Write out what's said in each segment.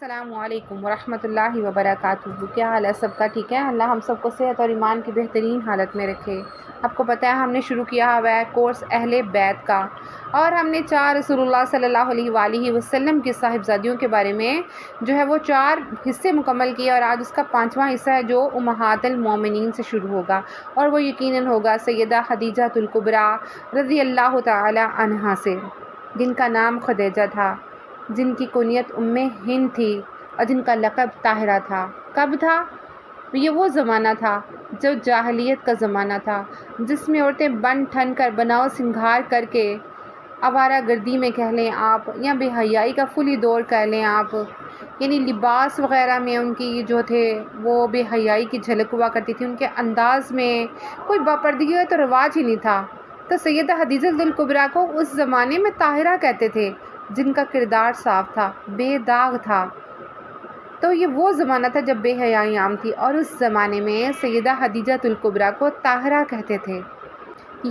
السلام علیکم ورحمۃ اللہ وبرکاتہ۔ کیا حال ہے سب کا؟ ٹھیک ہے؟ اللہ ہم سب کو صحت اور ایمان کی بہترین حالت میں رکھے۔ آپ کو پتہ ہے ہم نے شروع کیا ہوا ہے کورس اہل بیت کا، اور ہم نے 4 رسول اللہ صلی اللہ علیہ وآلہ وسلم کی صاحبزادیوں کے بارے میں جو ہے وہ 4 حصے مکمل کیے، اور آج اس کا 5واں حصہ ہے جو امہات المومنین سے شروع ہوگا، اور وہ یقیناً ہوگا سیدہ خدیجہ الکبریٰ رضی اللہ تعالی عنہا سے، جن کا نام خدیجہ تھا، جن کی کنیت ہند تھی، اور جن کا لقب طاہرہ تھا۔ کب تھا؟ یہ وہ زمانہ تھا جو جاہلیت کا زمانہ تھا، جس میں عورتیں بن ٹھن کر، بناؤ سنگھار کر کے، آوارہ گردی میں کہہ لیں آپ، یا بے حیائی کا فلی دور کہہ لیں آپ، یعنی لباس وغیرہ میں ان کی جو تھے وہ بے حیائی کی جھلک ہوا کرتی تھی، ان کے انداز میں کوئی باپردگی کا تو رواج ہی نہیں تھا۔ تو سیدہ خدیجہ الکبریٰ کو اس زمانے میں طاہرہ کہتے تھے، جن کا کردار صاف تھا، بے داغ تھا۔ تو یہ وہ زمانہ تھا جب بے حیائی عام تھی، اور اس زمانے میں سیدہ خدیجہ الکبریٰ کو طاہرہ کہتے تھے،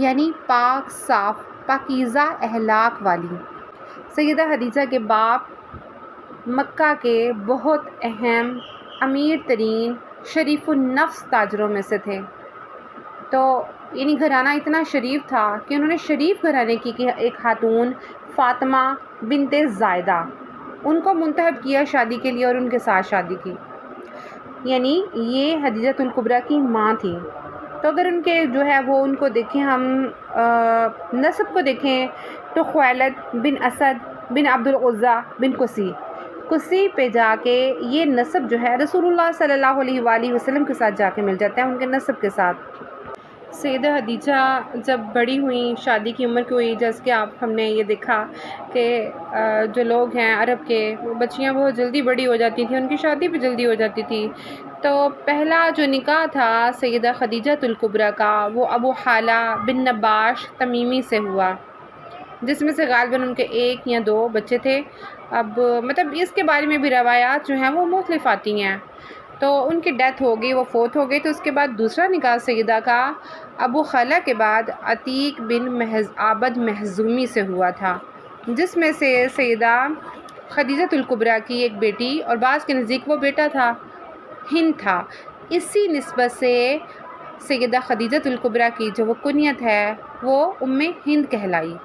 یعنی پاک، صاف، پاکیزہ اخلاق والی۔ سیدہ خدیجہ کے باپ مکہ کے بہت اہم، امیر ترین، شریف النفس تاجروں میں سے تھے۔ تو یعنی گھرانہ اتنا شریف تھا کہ انہوں نے شریف گھرانے کی ایک خاتون فاطمہ بنت زائدہ، ان کو منتخب کیا شادی کے لیے، اور ان کے ساتھ شادی کی، یعنی یہ خدیجہ الکبریٰ کی ماں تھی۔ تو اگر ان کے جو ہے وہ ان کو دیکھیں، ہم نسب کو دیکھیں تو خویلد بن اسد بن عبد العزیٰ بن کسی پہ جا کے یہ نسب جو ہے رسول اللہ صلی اللہ علیہ وآلہ وسلم کے ساتھ جا کے مل جاتا ہے، ان کے نسب کے ساتھ۔ سیدہ خدیجہ جب بڑی ہوئیں، شادی کی عمر کی ہوئی، جیسے کہ ہم نے یہ دیکھا کہ جو لوگ ہیں عرب کے، وہ بچیاں بہت جلدی بڑی ہو جاتی تھیں، ان کی شادی بھی جلدی ہو جاتی تھی۔ تو پہلا جو نکاح تھا سیدہ خدیجہ الکبریٰ کا، وہ ابو حالہ بن نباش تمیمی سے ہوا، جس میں سے غالباً ان کے 1 یا 2 بچے تھے۔ اب مطلب اس کے بارے میں بھی روایات جو ہیں وہ مختلف آتی ہیں۔ تو ان کی ڈیتھ ہو گئی، وہ فوت ہو گئی۔ تو اس کے بعد دوسرا نکاح سیدہ کا ابو خالہ کے بعد عتیق بن عابد مخزومی سے ہوا تھا، جس میں سے سیدہ خدیجہ الکبریٰ کی ایک بیٹی، اور بعض کے نزدیک وہ بیٹا تھا، ہند تھا۔ اسی نسبت سے سیدہ خدیجہ الکبریٰ کی جو وہ کنیت ہے وہ ہند کہلائی۔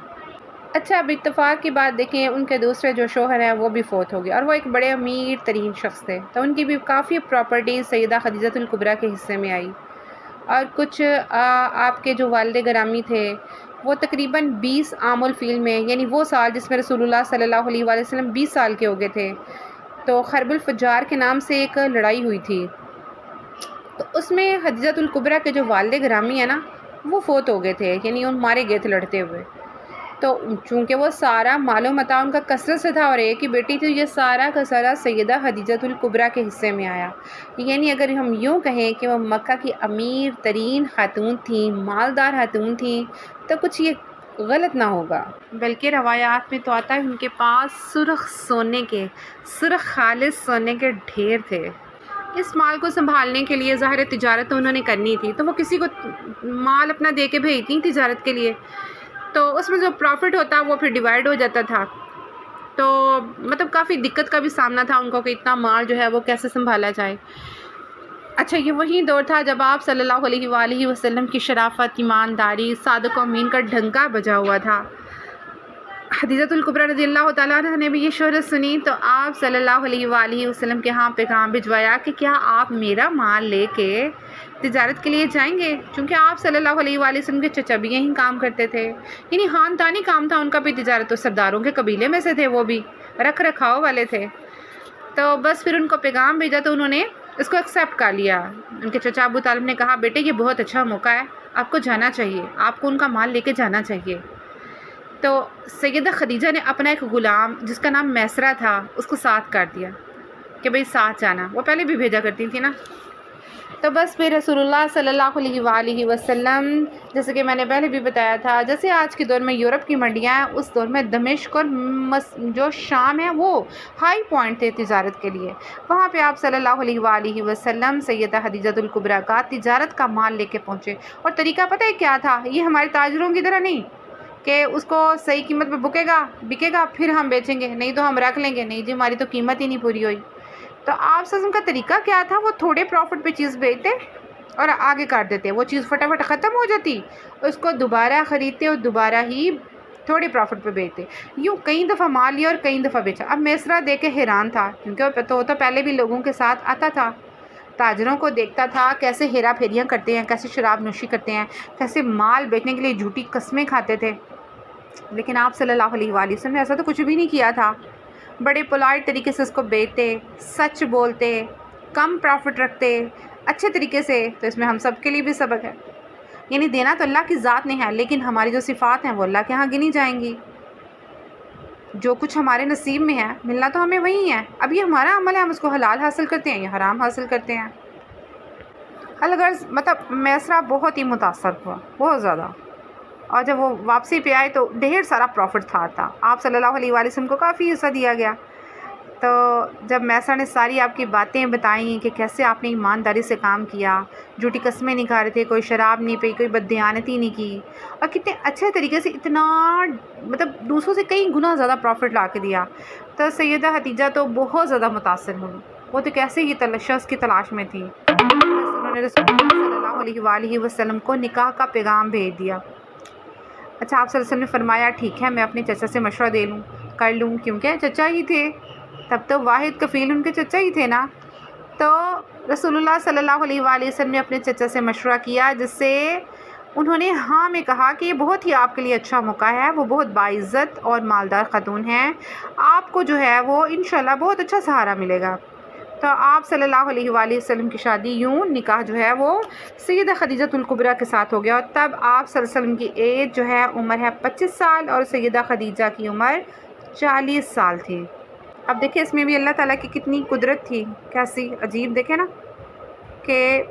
اچھا، اب اتفاق کی بات دیکھیں، ان کے دوسرے جو شوہر ہیں وہ بھی فوت ہو گئے، اور وہ ایک بڑے امیر ترین شخص تھے، تو ان کی بھی کافی پراپرٹی سیدہ خدیجہ الکبریٰ کے حصے میں آئی، اور کچھ آپ کے جو والد گرامی تھے وہ تقریباً 20 عام الفیل میں، یعنی وہ سال جس میں رسول اللہ صلی اللہ علیہ وآلہ وسلم 20 سال کے ہو گئے تھے، تو خرب الفجار کے نام سے ایک لڑائی ہوئی تھی۔ تو اس میں خدیجہ الکبریٰ کے جو والد گرامی ہیں نا، وہ فوت ہو گئے تھے، یعنی ان مارے گئے تھے لڑتے ہوئے۔ تو چونکہ وہ سارا مال و متاع ان کا کثرت سے تھا، اور ایک ہی بیٹی تھی، یہ سارا کا سارا سیدہ خدیجہ الکبریٰ کے حصے میں آیا۔ یعنی اگر ہم یوں کہیں کہ وہ مکہ کی امیر ترین خاتون تھیں، مالدار خاتون تھیں، تو کچھ یہ غلط نہ ہوگا، بلکہ روایات میں تو آتا ہے ان کے پاس سرخ خالص سونے کے ڈھیر تھے۔ اس مال کو سنبھالنے کے لیے ظاہر تجارت تو انہوں نے کرنی تھی، تو وہ کسی کو مال اپنا دے کے بھیجتی تجارت کے لیے، تو اس میں جو پروفٹ ہوتا وہ پھر ڈیوائیڈ ہو جاتا تھا۔ تو مطلب کافی دقت کا بھی سامنا تھا ان کو کہ اتنا مال جو ہے وہ کیسے سنبھالا جائے۔ اچھا، یہ وہی دور تھا جب آپ صلی اللہ علیہ وآلہ وسلم کی شرافت، ایمانداری، صادق و امین کا ڈھنکا بجا ہوا تھا۔ خدیجہ الکبریٰ رضی اللہ تعالیٰ عنہ نے بھی یہ شہرت سنی، تو آپ صلی اللہ علیہ وآلہ وسلم کے ہاں پیغام بھجوایا کہ کیا آپ میرا مال لے کے تجارت کے لیے جائیں گے، چونکہ آپ صلی اللہ علیہ وآلہ وسلم کے چچا بھی یہیں کام کرتے تھے، یعنی خاندانی کام تھا ان کا بھی تجارت، تو سرداروں کے قبیلے میں سے تھے، وہ بھی رکھ رکھاؤ والے تھے۔ تو بس پھر ان کو پیغام بھیجا، تو انہوں نے اس کو ایکسیپٹ کر لیا۔ ان کے چچا ابو طالب نے کہا، بیٹے یہ بہت اچھا موقع ہے، آپ کو جانا چاہیے، آپ کو ان کا مال لے کے جانا چاہیے۔ تو سیدہ خدیجہ نے اپنا ایک غلام جس کا نام میسرہ تھا اس کو ساتھ کر دیا کہ بھئی ساتھ جانا، وہ پہلے بھی بھیجا کرتی تھی نا۔ تو بس پھر رسول اللہ صلی اللہ علیہ وآلہ وسلم، جیسے کہ میں نے پہلے بھی بتایا تھا، جیسے آج کے دور میں یورپ کی منڈیاں ہیں، اس دور میں دمشق اور جو شام ہے وہ ہائی پوائنٹ تھے تجارت کے لیے۔ وہاں پہ آپ صلی اللہ علیہ وآلہ وسلم سیدہ خدیجہ الکبریٰ کا تجارت کا مال لے کے پہنچے، اور طریقہ پتہ ہے کیا تھا؟ یہ ہمارے تاجروں کی طرح نہیں کہ اس کو صحیح قیمت پہ بکے گا پھر ہم بیچیں گے، نہیں تو ہم رکھ لیں گے، نہیں جی ہماری تو قیمت ہی نہیں پوری ہوئی۔ تو آپ وسلم کا طریقہ کیا تھا؟ وہ تھوڑے پروفٹ پہ چیز بیچتے اور آگے کر دیتے، وہ چیز فٹافٹ ختم ہو جاتی، اس کو دوبارہ خریدتے اور دوبارہ ہی تھوڑے پروفٹ پہ بیچتے، یوں کئی دفعہ مال لیا اور کئی دفعہ بیچا۔ اب میسرہ دیکھ کے حیران تھا، کیونکہ وہ تو پہلے بھی لوگوں کے ساتھ آتا تھا، تاجروں کو دیکھتا تھا کیسے ہیرا پھیریاں کرتے ہیں، کیسے شراب نوشی کرتے ہیں، کیسے مال بیچنے کے لیے جھوٹی قسمیں کھاتے تھے۔ لیکن آپ صلی اللہ علیہ وآلہ وسلم نے ایسا تو کچھ بھی نہیں کیا تھا، بڑے پولائٹ طریقے سے اس کو بیچتے، سچ بولتے، کم پروفٹ رکھتے، اچھے طریقے سے۔ تو اس میں ہم سب کے لیے بھی سبق ہے، یعنی دینا تو اللہ کی ذات نے ہے، لیکن ہماری جو صفات ہیں وہ اللہ کے ہاں گنی جائیں گی۔ جو کچھ ہمارے نصیب میں ہے ملنا تو ہمیں وہی ہے، اب یہ ہمارا عمل ہے، ہم اس کو حلال حاصل کرتے ہیں یا حرام حاصل کرتے ہیں۔ الغرض مطلب میسرہ بہت ہی متاثر ہوا، بہت زیادہ، اور جب وہ واپسی پہ آئے تو ڈھیر سارا پروفٹ تھا۔ آپ صلی اللہ علیہ وآلہ وسلم کو کافی حصہ دیا گیا۔ تو جب میسرہ نے ساری آپ کی باتیں بتائیں کہ کیسے آپ نے ایمانداری سے کام کیا، جھوٹی قسمیں نہیں کھا رہے تھے، کوئی شراب نہیں پی، کوئی بددیانتی نہیں کی، اور کتنے اچھے طریقے سے اتنا مطلب دوسروں سے کئی گنا زیادہ پروفٹ لا کے دیا، تو سیدہ خدیجہ تو بہت زیادہ متاثر ہوئی۔ وہ تو کیسے ہی شخص کی تلاش میں تھی، انہوں نے رسول اللہ صلی اللہ علیہ وآلہ وسلم کو نکاح کا پیغام بھیج دیا۔ اچھا، آپ صلی اللہ علیہ وسلم نے فرمایا ٹھیک ہے، میں اپنے چچا سے مشورہ کر لوں، کیونکہ چچا ہی تھے، تب تو واحد کفیل ان کے چچا ہی تھے نا۔ تو رسول اللہ صلی اللہ علیہ وآلہ وسلم نے اپنے چچا سے مشورہ کیا، جس سے انہوں نے ہاں میں کہا کہ یہ بہت ہی آپ کے لیے اچھا موقع ہے، وہ بہت باعزت اور مالدار خاتون ہیں، آپ کو جو ہے وہ انشاءاللہ بہت اچھا سہارا ملے گا۔ تو آپ صلی اللہ علیہ وآلہ وسلم کی شادی یوں نکاح جو ہے وہ سیدہ خدیجۃ الکبریٰ کے ساتھ ہو گیا، اور تب آپ صلی اللہ علیہ وسلم کی ایج جو ہے عمر ہے 25 سال اور سیدہ خدیجہ کی عمر 40 سال تھی۔ اب دیکھیں اس میں بھی اللہ تعالیٰ کی کتنی قدرت تھی، کیسی عجیب، دیکھیں نا کہ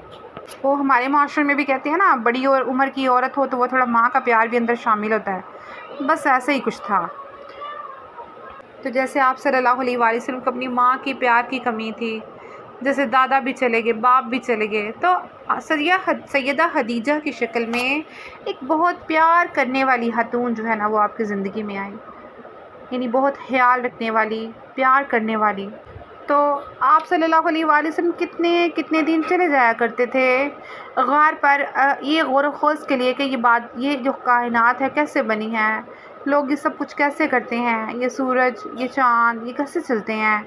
وہ ہمارے معاشرے میں بھی کہتے ہیں نا بڑی اور عمر کی عورت ہو تو وہ تھوڑا ماں کا پیار بھی اندر شامل ہوتا ہے، بس ایسا ہی کچھ تھا۔ تو جیسے آپ صلی اللہ علیہ وآلہ وسلم کو اپنی ماں کی پیار کی کمی تھی، جیسے دادا بھی چلے گئے، باپ بھی چلے گئے، تو سیدہ خدیجہ کی شکل میں ایک بہت پیار کرنے والی خاتون جو ہے نا وہ آپ کی زندگی میں آئی، یعنی بہت خیال رکھنے والی، پیار کرنے والی۔ تو آپ صلی اللہ علیہ وآلہ وسلم کتنے دن چلے جایا کرتے تھے غار پر، یہ غور و خوض کے لیے کہ یہ جو کائنات ہے کیسے بنی ہے، لوگ یہ سب کچھ کیسے کرتے ہیں، یہ سورج، یہ چاند، یہ کیسے چلتے ہیں،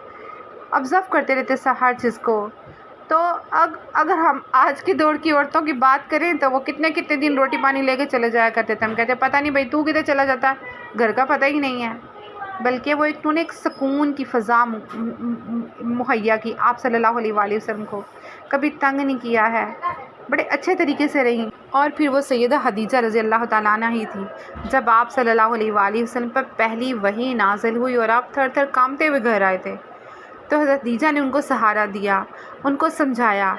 آبزرو کرتے رہتے ہر چیز کو۔ تو اگر ہم آج کے دور کی عورتوں کی بات کریں تو وہ کتنے دن روٹی پانی لے کے چلے جایا کرتے تھے، ہم کہتے ہیں پتہ نہیں بھائی تو کدھر چلا جاتا، گھر کا پتہ ہی نہیں ہے، بلکہ وہ انہوں نے ایک سکون کی فضا مہیا کی آپ صلی اللہ علیہ وآلہ وسلم کو، کبھی تنگ نہیں کیا ہے، بڑے اچھے طریقے سے رہیں۔ اور پھر وہ سیدہ خدیجہ رضی اللہ تعالیٰ عنہ ہی تھی، جب آپ صلی اللہ علیہ وآلہ وسلم پر پہلی وحی نازل ہوئی اور آپ تھر تھر کانپتے ہوئے گھر آئے تھے، تو حضرت خدیجہ نے ان کو سہارا دیا، ان کو سمجھایا۔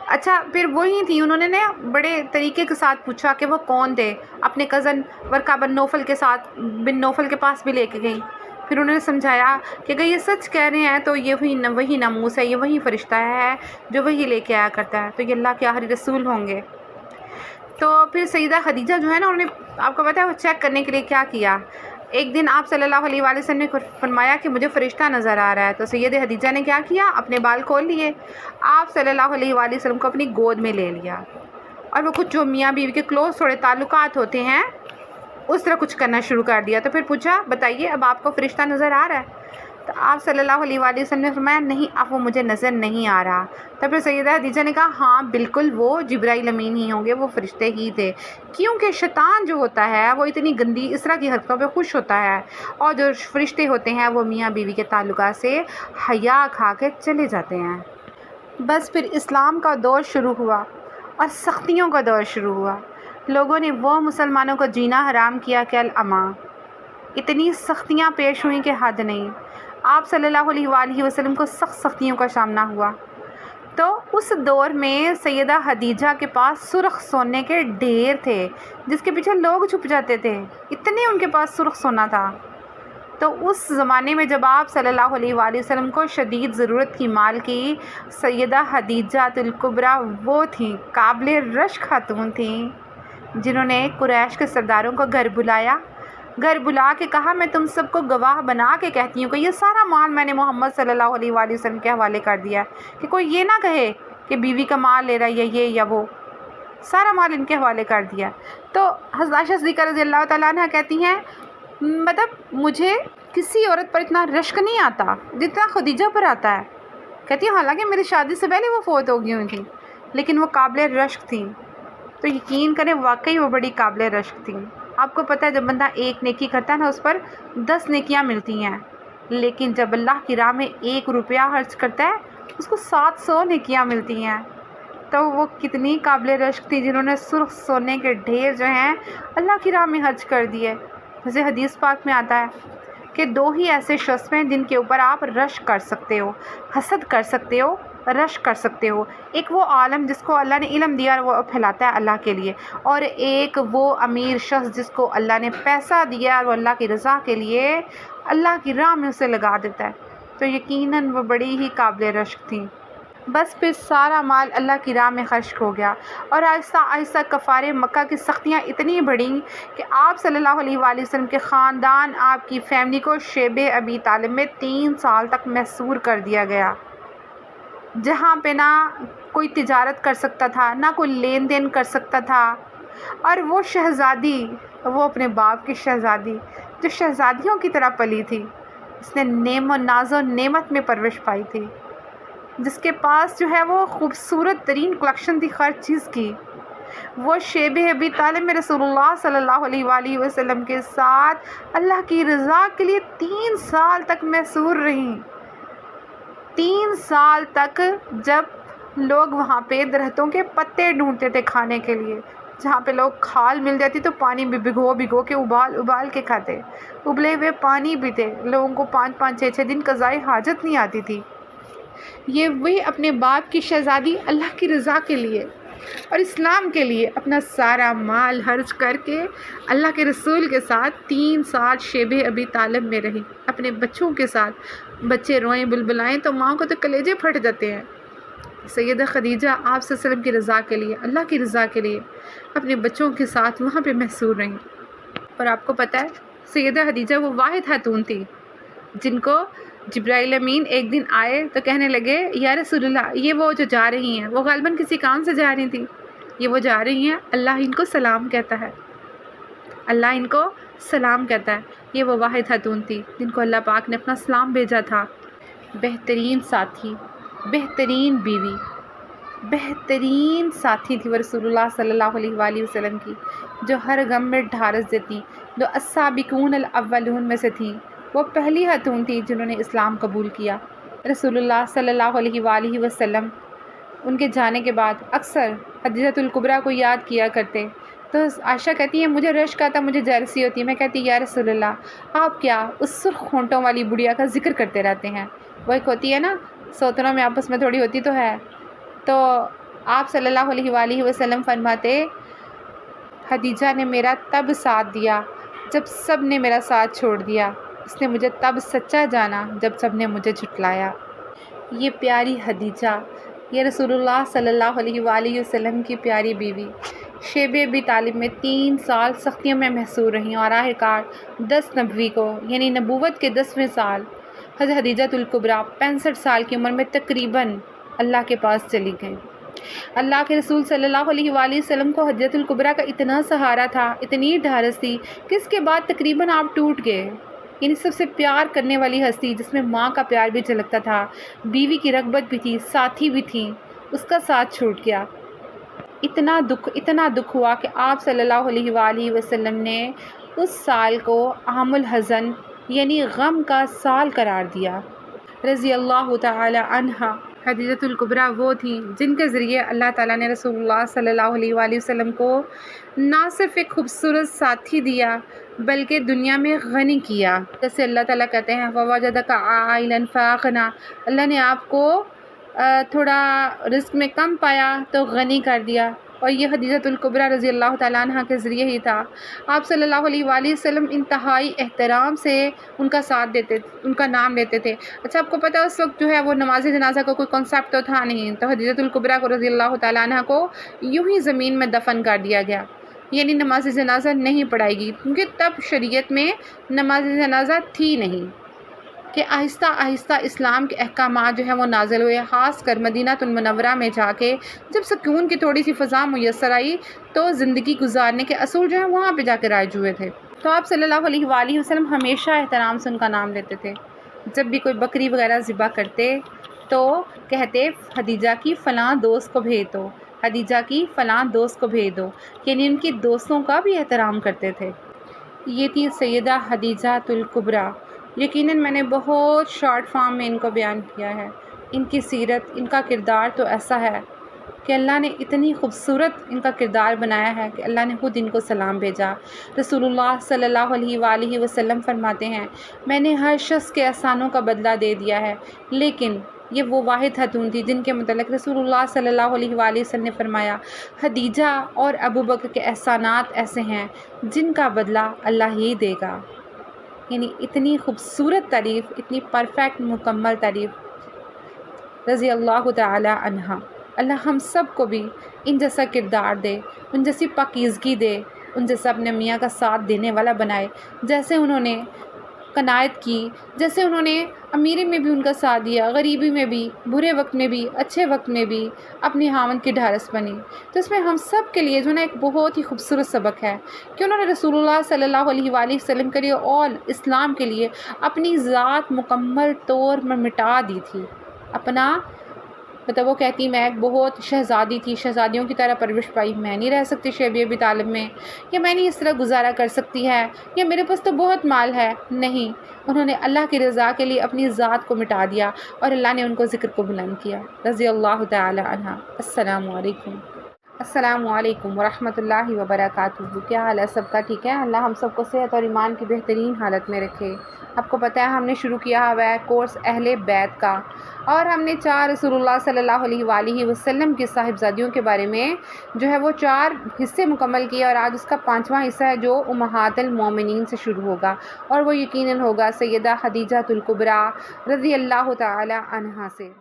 اچھا، پھر وہی تھی، انہوں نے بڑے طریقے کے ساتھ پوچھا کہ وہ کون تھے، اپنے کزن ورقہ بن نوفل کے پاس بھی لے کے گئیں، پھر انہوں نے سمجھایا کہ اگر یہ سچ کہہ رہے ہیں تو یہ وہی ناموس ہے، یہ وہی فرشتہ ہے جو وہی لے کے آیا کرتا ہے، تو یہ اللہ کے آخری رسول ہوں گے۔ تو پھر سیدہ خدیجہ جو ہے نا، انہوں نے آپ کو پتہ ہے وہ چیک کرنے کے لیے کیا کیا، ایک دن آپ صلی اللہ علیہ وآلہ وسلم نے فرمایا کہ مجھے فرشتہ نظر آ رہا ہے، تو سیدہ خدیجہ نے کیا کیا، اپنے بال کھول لیے، آپ صلی اللہ علیہ وآلہ وسلم کو اپنی گود میں لے لیا، اور وہ کچھ جو میاں بیوی کے کلوز تھوڑے تعلقات ہوتے ہیں اس طرح کچھ کرنا شروع کر دیا۔ تو پھر پوچھا بتائیے اب آپ کو فرشتہ نظر آ رہا ہے؟ تو آپ صلی اللہ علیہ وآلہ وسلم نے فرمایا نہیں، اب وہ مجھے نظر نہیں آ رہا۔ تو پھر سیدہ خدیجہ نے کہا ہاں بالکل وہ جبرائیل امین ہی ہوں گے، وہ فرشتے ہی تھے، کیونکہ شیطان جو ہوتا ہے وہ اتنی گندی اس طرح کی حرکتوں پہ خوش ہوتا ہے، اور جو فرشتے ہوتے ہیں وہ میاں بیوی کے تعلقات سے حیا کھا کے چلے جاتے ہیں۔ بس پھر اسلام کا دور شروع ہوا اور سختیوں کا دور شروع ہوا، لوگوں نے وہ مسلمانوں کو جینا حرام کیا کہ العما، اتنی سختیاں پیش ہوئیں کہ حد نہیں، آپ صلی اللہ علیہ وآلہ وسلم کو سخت سختیوں کا سامنا ہوا۔ تو اس دور میں سیدہ خدیجہ کے پاس سرخ سونے کے ڈھیر تھے، جس کے پیچھے لوگ چھپ جاتے تھے، اتنے ان کے پاس سرخ سونا تھا۔ تو اس زمانے میں جب آپ صلی اللہ علیہ وآلہ وسلم کو شدید ضرورت تھی مال کی، سیدہ خدیجہ الکبریٰ وہ تھیں، قابل رشک خاتون تھیں، جنہوں نے قریش کے سرداروں کو گھر بلایا گھر بلا کے کہا میں تم سب کو گواہ بنا کے کہتی ہوں کہ یہ سارا مال میں نے محمد صلی اللہ علیہ وآلہ وسلم کے حوالے کر دیا ہے، کہ کوئی یہ نہ کہے کہ بیوی کا مال لے رہا ہے یا یہ یا وہ، سارا مال ان کے حوالے کر دیا۔ تو حضرت عائشہ صدیقہ رضی اللہ تعالیٰ عنہ کہتی ہیں مطلب مجھے کسی عورت پر اتنا رشک نہیں آتا جتنا خدیجہ پر آتا ہے۔ کہتی ہیں حالانکہ میری شادی سے پہلے وہ فوت ہو گئی ہوئی تھیں لیکن وہ قابل رشک تھیں، تو یقین کریں واقعی وہ بڑی قابل رشک تھیں۔ آپ کو پتہ ہے جب بندہ ایک نیکی کرتا ہے نا اس پر 10 نیکیاں ملتی ہیں، لیکن جب اللہ کی راہ میں 1 روپیہ خرچ کرتا ہے اس کو 700 نیکیاں ملتی ہیں۔ تو وہ کتنی قابل رشک تھی جنہوں نے سرخ سونے کے ڈھیر جو ہیں اللہ کی راہ میں خرچ کر دیے۔ جیسے حدیث پاک میں آتا ہے کہ 2 ہی ایسے شخص ہیں جن کے اوپر آپ رشک کر سکتے ہو، حسد کر سکتے ہو، رشک کر سکتے ہو۔ ایک وہ عالم جس کو اللہ نے علم دیا اور وہ پھیلاتا ہے اللہ کے لیے، اور ایک وہ امیر شخص جس کو اللہ نے پیسہ دیا اور وہ اللہ کی رضا کے لیے اللہ کی راہ میں اسے لگا دیتا ہے۔ تو یقیناً وہ بڑی ہی قابل رشک تھیں۔ بس پھر سارا مال اللہ کی راہ میں خرچ ہو گیا اور آہستہ آہستہ کفار مکہ کی سختیاں اتنی بڑھیں کہ آپ صلی اللہ علیہ وآلہ وسلم کے خاندان، آپ کی فیملی کو شیب ابی طالب میں 3 سال تک محصور کر دیا گیا، جہاں پہ نہ کوئی تجارت کر سکتا تھا، نہ کوئی لین دین کر سکتا تھا۔ اور وہ شہزادی، وہ اپنے باپ کی شہزادی جو شہزادیوں کی طرح پلی تھی، اس نے نعم و ناز و نعمت میں پرورش پائی تھی، جس کے پاس جو ہے وہ خوبصورت ترین کلیکشن تھی ہر چیز کی، وہ شیب ابی طالب میں رسول اللہ صلی اللہ علیہ وآلہ وسلم کے ساتھ اللہ کی رضا کے لیے 3 سال تک محصور رہیں۔ 3 سال تک جب لوگ وہاں پہ درختوں کے پتے ڈھونڈتے تھے کھانے کے لیے، جہاں پہ لوگ کھال مل جاتی تو پانی بھی بھگو کے ابال کے کھاتے، ابلے ہوئے پانی پیتے، لوگوں کو 5 6 دن قضائے حاجت نہیں آتی تھی۔ یہ وہی اپنے باپ کی شہزادی اللہ کی رضا کے لیے اور اسلام کے لیے اپنا سارا مال خرچ کر کے اللہ کے رسول کے ساتھ 3 سال شیب ابی طالب میں رہی، اپنے بچوں کے ساتھ۔ بچے روئیں بلبلائیں تو ماں کو تو کلیجے پھٹ جاتے ہیں۔ سیدہ خدیجہ آپ صلی اللہ علیہ وسلم کی رضا کے لیے، اللہ کی رضا کے لیے اپنے بچوں کے ساتھ وہاں پہ محصور رہیں۔ اور آپ کو پتہ ہے سیدہ خدیجہ وہ واحد خاتون تھی جن کو جبرائیل امین ایک دن آئے تو کہنے لگے یا رسول اللہ یہ وہ جو جا رہی ہیں، وہ غالباً کسی کام سے جا رہی تھیں، یہ وہ جا رہی ہیں، اللہ ان کو سلام کہتا ہے، اللہ ان کو سلام کہتا ہے۔ یہ وہ واحد خاتون تھی جن کو اللہ پاک نے اپنا سلام بھیجا تھا۔ بہترین ساتھی، بہترین بیوی، بہترین ساتھی تھی وہ رسول اللہ صلی اللہ علیہ وآلہ وسلم کی، جو ہر غم میں ڈھارس دیتی، جو السابقون الاولون میں سے تھیں۔ وہ پہلی خاتون تھی جنہوں نے اسلام قبول کیا۔ رسول اللہ صلی اللہ علیہ وآلہ وسلم ان کے جانے کے بعد اکثر خدیجہ الکبریٰ کو یاد کیا کرتے، تو عائشہ کہتی ہیں مجھے رشک آتا، مجھے جیلسی ہوتی ہے، میں کہتی یا رسول اللہ آپ کیا اس سرخ ہونٹوں والی بڑھیا کا ذکر کرتے رہتے ہیں؟ وہ ایک ہوتی ہے نا سوتنوں میں آپس میں تھوڑی ہوتی تو ہے۔ تو آپ صلی اللہ علیہ وآلہ وسلم فرماتے خدیجہ نے میرا تب ساتھ دیا جب سب نے میرا ساتھ چھوڑ دیا، اس نے مجھے تب سچا جانا جب سب نے مجھے جھٹلایا۔ یہ پیاری خدیجہ، یہ رسول اللہ صلی اللہ علیہ وآلہ وسلم کی پیاری بیوی شیب ابی طالب میں 3 سال سختیوں میں محصور رہیں اور آخرکار 10 نبوی کو یعنی نبوت کے 10ویں سال حضرت خدیجہ الکبریٰ 65 سال کی عمر میں تقریباً اللہ کے پاس چلی گئیں۔ اللہ کے رسول صلی اللہ علیہ وآلہ وسلم کو حضرت الکبریٰ کا اتنا سہارا تھا، اتنی ڈھارس تھی کہ اس کے بعد تقریباً آپ ٹوٹ گئے۔ یعنی سب سے پیار کرنے والی ہستی جس میں ماں کا پیار بھی جھلکتا تھا، بیوی کی رغبت بھی تھی، ساتھی بھی تھی، اس کا ساتھ چھوٹ گیا۔ اتنا دکھ ہوا کہ آپ صلی اللہ علیہ وآلہ وسلم نے اس سال کو عام الحزن یعنی غم کا سال قرار دیا۔ رضی اللہ تعالی عنہ خدیجہ الکبریٰ وہ تھیں جن کے ذریعے اللہ تعالیٰ نے رسول اللہ صلی اللہ علیہ وآلہ وسلم کو نہ صرف ایک خوبصورت ساتھی دیا بلکہ دنیا میں غنی کیا۔ جیسے اللہ تعالیٰ کہتے ہیں وَوَجَدَكَ عَائِلًا فَأَغْنَىٰ، اللہ نے آپ کو تھوڑا رزق میں کم پایا تو غنی کر دیا، اور یہ خدیجہ الکبریٰ رضی اللہ تعالیٰ عنہ کے ذریعے ہی تھا۔ آپ صلی اللہ علیہ وآلہ وسلم انتہائی احترام سے ان کا ساتھ دیتے، ان کا نام لیتے تھے۔ اچھا آپ کو پتہ ہے اس وقت جو ہے وہ نماز جنازہ کا کوئی کنسیپٹ تو تھا نہیں، تو خدیجہ الکبریٰ کو رضی اللہ تعالیٰ عنہ کو یوں ہی زمین میں دفن کر دیا گیا۔ یعنی نماز جنازہ نہیں پڑھائی گی، کیونکہ تب شریعت میں نماز جنازہ تھی نہیں، کہ آہستہ آہستہ اسلام کے احکامات جو ہیں وہ نازل ہوئے، خاص کر مدینہ المنورہ میں جا کے جب سکون کی تھوڑی سی فضا میسر آئی تو زندگی گزارنے کے اصول جو ہیں وہاں پہ جا کے رائج ہوئے تھے۔ تو آپ صلی اللہ علیہ وآلہ وسلم ہمیشہ احترام سے ان کا نام لیتے تھے۔ جب بھی کوئی بکری وغیرہ ذبح کرتے تو کہتے خدیجہ کی فلاں دوست کو بھیج دو، خدیجہ کی فلاں دوست کو بھیج دو، یعنی ان کی دوستوں کا بھی احترام کرتے تھے۔ یہ تھی سیدہ خدیجہ الکبریٰ۔ یقیناً میں نے بہت شارٹ فارم میں ان کو بیان کیا ہے۔ ان کی سیرت، ان کا کردار تو ایسا ہے کہ اللہ نے اتنی خوبصورت ان کا کردار بنایا ہے کہ اللہ نے خود ان کو سلام بھیجا۔ رسول اللہ صلی اللہ علیہ وآلہ وسلم فرماتے ہیں، میں نے ہر شخص کے احسانوں کا بدلہ دے دیا ہے، لیکن یہ وہ واحد خاتون تھی جن کے متعلق رسول اللہ صلی اللہ علیہ وآلہ وسلم نے فرمایا، خدیجہ اور ابو بکر کے احسانات ایسے ہیں جن کا بدلہ اللہ ہی دے گا۔ یعنی اتنی خوبصورت تعریف، اتنی پرفیکٹ مکمل تعریف رضی اللہ تعالی عنہ۔ اللہ ہم سب کو بھی ان جیسا کردار دے، ان جیسی پاکیزگی دے، ان جیسا اپنے میاں کا ساتھ دینے والا بنائے، جیسے انہوں نے قناعت کی، جیسے انہوں نے امیری میں بھی ان کا ساتھ دیا، غریبی میں بھی، برے وقت میں بھی، اچھے وقت میں بھی اپنی خاوند کی ڈھارس بنی۔ تو اس میں ہم سب کے لیے جو نا ایک بہت ہی خوبصورت سبق ہے کہ انہوں نے رسول اللہ صلی اللہ علیہ وآلہ وسلم کے لیے اور اسلام کے لیے اپنی ذات مکمل طور پر مٹا دی تھی۔ اپنا مطلب وہ کہتی میں ایک بہت شہزادی تھی، شہزادیوں کی طرح پرورش پائی، میں نہیں رہ سکتی شیب ابی طالب میں، یا میں نہیں اس طرح گزارا کر سکتی ہے، یا میرے پاس تو بہت مال ہے۔ نہیں، انہوں نے اللہ کی رضا کے لیے اپنی ذات کو مٹا دیا اور اللہ نے ان کو ذکر کو بلند کیا، رضی اللہ تعالی عنہ۔ السلام علیکم۔ السلام علیکم ورحمۃ اللہ وبرکاتہ۔ کیا حال ہے سب کا؟ ٹھیک ہے؟ اللہ ہم سب کو صحت اور ایمان کی بہترین حالت میں رکھے۔ آپ کو پتہ ہے ہم نے شروع کیا ہوا ہے کورس اہل بیت کا، اور ہم نے 4 رسول اللہ صلی اللہ علیہ وآلہ وسلم کی صاحبزادیوں کے بارے میں جو ہے وہ 4 حصے مکمل کیے، اور آج اس کا 5واں حصہ ہے جو امہات المومنین سے شروع ہوگا، اور وہ یقیناً ہوگا سیدہ خدیجہ الکبریٰ رضی اللہ تعالی عنہا سے۔